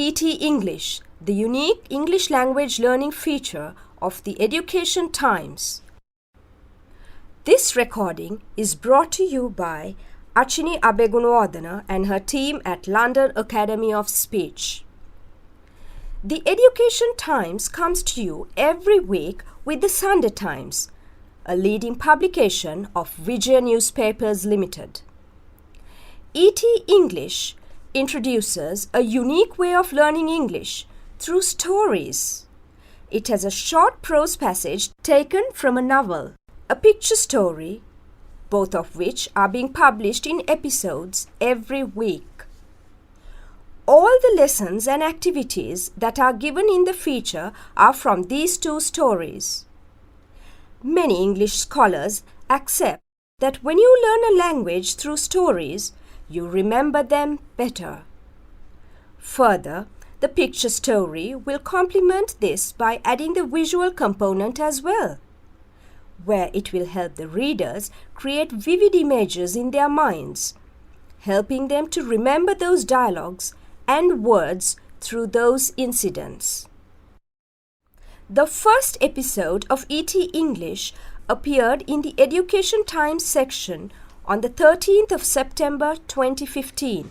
ET English, the unique English language learning feature of the Education Times. This recording is brought to you by Achini Abegunwadana and her team at London Academy of Speech. The Education Times comes to you every week with the Sunday Times, a leading publication of Vijaya Newspapers Limited. ET English introduces a unique way of learning English through stories. It has a short prose passage taken from a novel, a picture story, both of which are being published in episodes every week. All the lessons and activities that are given in the feature are from these two stories. Many English scholars accept that when you learn a language through stories, you remember them better. Further, the picture story will complement this by adding the visual component as well, where it will help the readers create vivid images in their minds, helping them to remember those dialogues and words through those incidents. The first episode of ET English appeared in the Education Times section on the 13th of September 2015.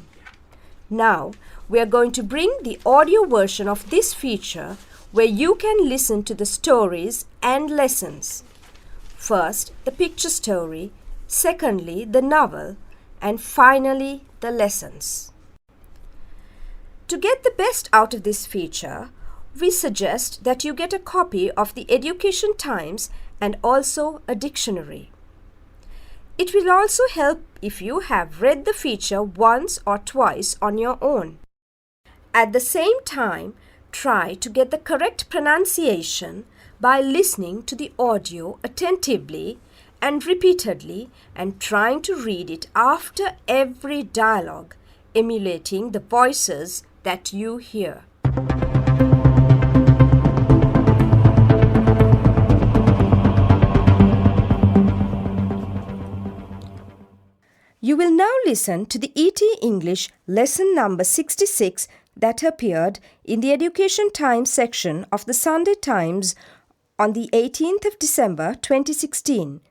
Now, we are going to bring the audio version of this feature where you can listen to the stories and lessons. First, the picture story, secondly, the novel, and finally, the lessons. To get the best out of this feature, we suggest that you get a copy of the Education Times and also a dictionary. It will also help if you have read the feature once or twice on your own. At the same time, try to get the correct pronunciation by listening to the audio attentively and repeatedly and trying to read it after every dialogue, emulating the voices that you hear. You will now listen to the ET English lesson number 66 that appeared in the Education Times section of the Sunday Times on the 18th of December 2016.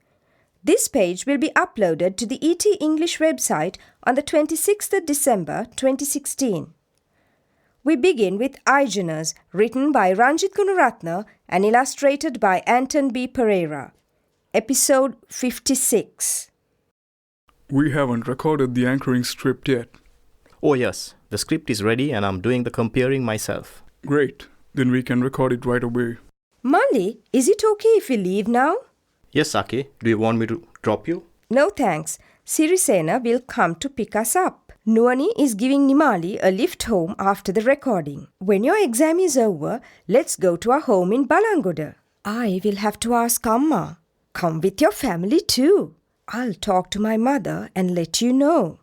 This page will be uploaded to the ET English website on the 26th of December 2016. We begin with Aijanas, written by Ranjit Gunaratna and illustrated by Anton B. Pereira. Episode 56. We haven't recorded the anchoring script yet. Oh yes, the script is ready and I'm doing the comparing myself. Great, then we can record it right away. Mali, is it okay if we leave now? Yes, Saki, do you want me to drop you? No thanks. Sirisena will come to pick us up. Nuani is giving Nimali a lift home after the recording. When your exam is over, let's go to our home in Balangoda. I will have to ask Amma. Come with your family too. I'll talk to my mother and let you know.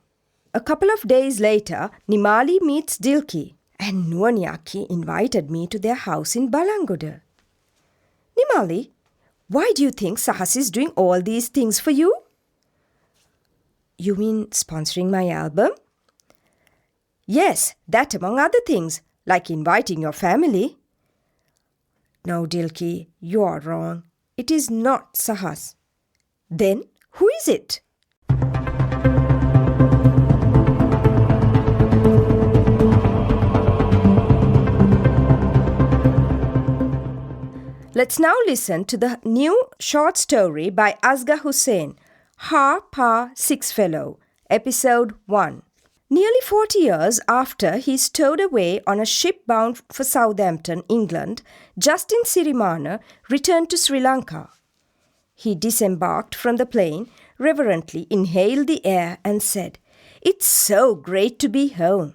A couple of days later, Nimali meets Dilki and Nuanyaki invited me to their house in Balangoda. Nimali, why do you think Sahas is doing all these things for you? You mean sponsoring my album? Yes, that among other things, like inviting your family. No, Dilki, you are wrong. It is not Sahas. Then, who is it? Let's now listen to the new short story by Asghar Hussain, Ha Pa Six Fellow, Episode 1. Nearly 40 years after he stowed away on a ship bound for Southampton, England, Justin Sirimana returned to Sri Lanka. He disembarked from the plane, reverently inhaled the air and said, "It's so great to be home."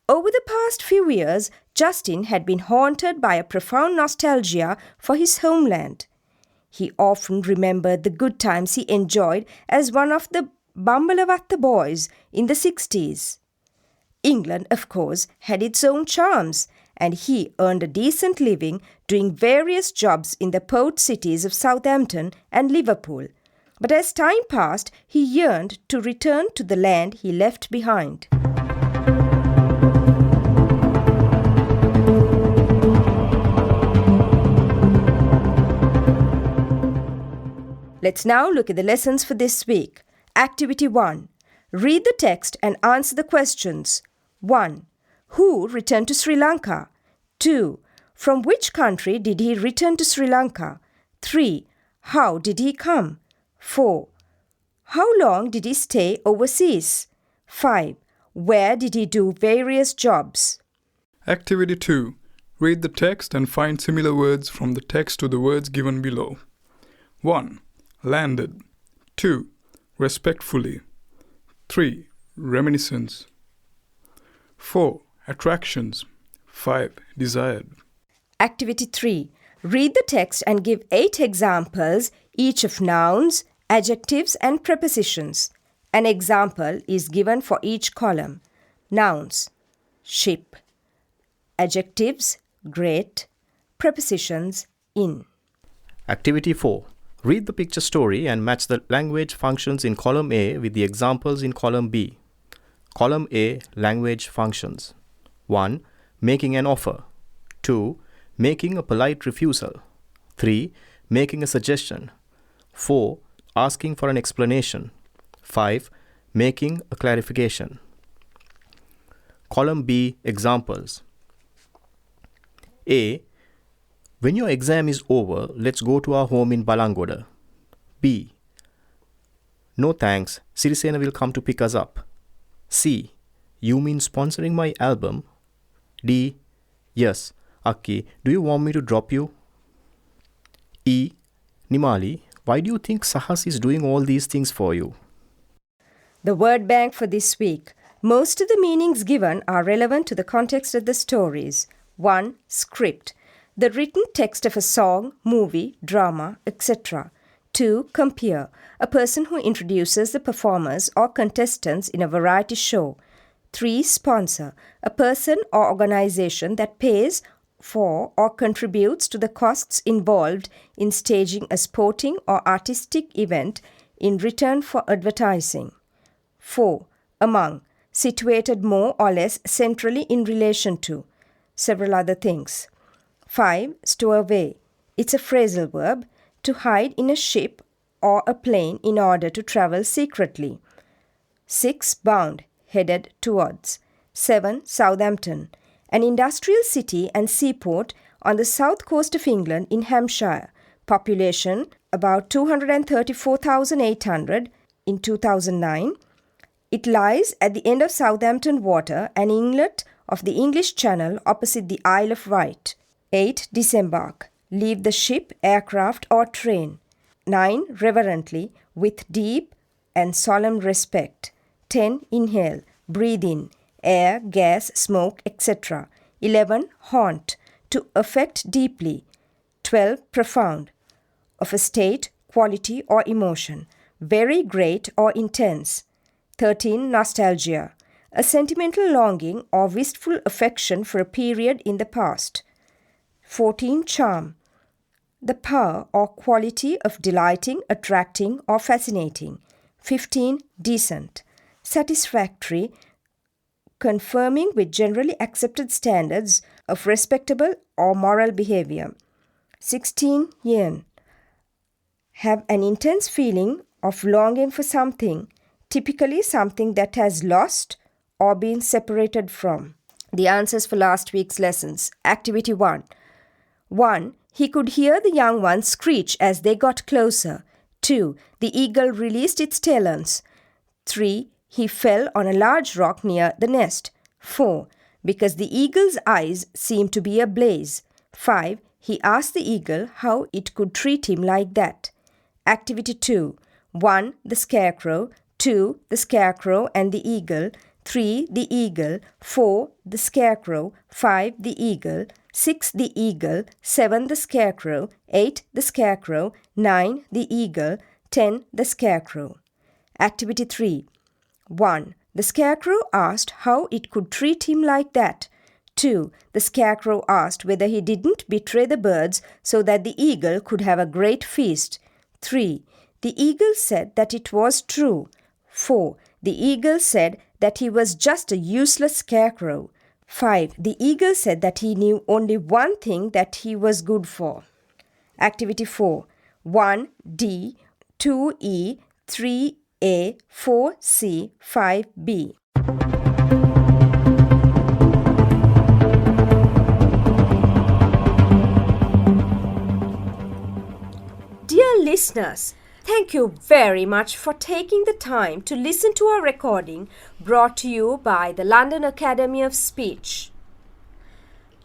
Over the past few years, Justin had been haunted by a profound nostalgia for his homeland. He often remembered the good times he enjoyed as one of the Bambalavatta boys in the 60s. England, of course, had its own charms, and he earned a decent living doing various jobs in the port cities of Southampton and Liverpool. But as time passed, he yearned to return to the land he left behind. Let's now look at the lessons for this week. Activity 1. Read the text and answer the questions. 1. Who returned to Sri Lanka? 2. From which country did he return to Sri Lanka? 3. How did he come? 4. How long did he stay overseas? 5. Where did he do various jobs? Activity 2. Read the text and find similar words from the text to the words given below. 1. Landed. 2. Respectfully. 3. Reminiscence. 4. Attractions. 5. Desired. Activity 3. Read the text and give 8 examples, each of nouns, adjectives and prepositions. An example is given for each column. Nouns: ship. Adjectives: great. Prepositions: in. Activity 4. Read the picture story and match the language functions in column A with the examples in column B. Column A, language functions. 1. Making an offer. 2. Making a polite refusal. 3. Making a suggestion. 4. Asking for an explanation. 5. Making a clarification. Column B, examples. A. When your exam is over, let's go to our home in Balangoda. B. No thanks, Sirisena will come to pick us up. C. You mean sponsoring my album? D. Yes, Akki, do you want me to drop you? E. Nimali, why do you think Sahas is doing all these things for you? The word bank for this week. Most of the meanings given are relevant to the context of the stories. 1. Script. The written text of a song, movie, drama, etc. 2. Compere. A person who introduces the performers or contestants in a variety show. 3. Sponsor. A person or organization that pays for or contributes to the costs involved in staging a sporting or artistic event in return for advertising. 4. Among. Situated more or less centrally in relation to. Several other things. 5. Stow away. It's a phrasal verb, to hide in a ship or a plane in order to travel secretly. 6. Bound. Headed towards. 7. Southampton. An industrial city and seaport on the south coast of England in Hampshire. Population about 234,800 in 2009. It lies at the end of Southampton Water, an inlet of the English Channel opposite the Isle of Wight. 8. Disembark. Leave the ship, aircraft or train. 9. Reverently, with deep and solemn respect. 10. Inhale. Breathe in. Air, gas, smoke, etc. 11. Haunt. To affect deeply. 12. Profound. Of a state, quality or emotion. Very great or intense. 13. Nostalgia. A sentimental longing or wistful affection for a period in the past. 14. Charm. The power or quality of delighting, attracting or fascinating. 15. Decent. Satisfactory, conforming with generally accepted standards of respectable or moral behavior. 16. Yearn. Have an intense feeling of longing for something, typically something that has lost or been separated from. The answers for last week's lessons. Activity 1. 1. He could hear the young ones screech as they got closer. 2. The eagle released its talons. 3. He fell on a large rock near the nest. 4. Because the eagle's eyes seemed to be ablaze. 5. He asked the eagle how it could treat him like that. Activity 2. 1. The scarecrow. 2. The scarecrow and the eagle. 3. The eagle. 4. The scarecrow. 5. The eagle. 6. The eagle. 7. The scarecrow. 8. The scarecrow. 9. The eagle. 10. The scarecrow. Activity 3. 1. The scarecrow asked how it could treat him like that. 2. The scarecrow asked whether he didn't betray the birds so that the eagle could have a great feast. 3. The eagle said that it was true. 4. The eagle said that he was just a useless scarecrow. 5. The eagle said that he knew only one thing that he was good for. Activity 4. 1. D. 2E, 3A, 4C, 5B. Dear listeners, thank you very much for taking the time to listen to our recording brought to you by the London Academy of Speech.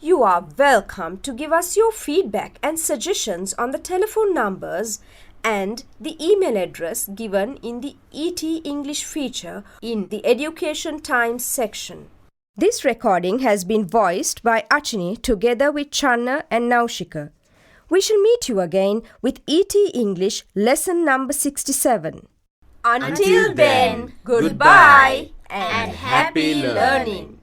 You are welcome to give us your feedback and suggestions on the telephone numbers and the email address given in the ET English feature in the Education Times section. This recording has been voiced by Achini together with Channa and Naushika. We shall meet you again with ET English lesson number 67. Until then, goodbye and happy learning.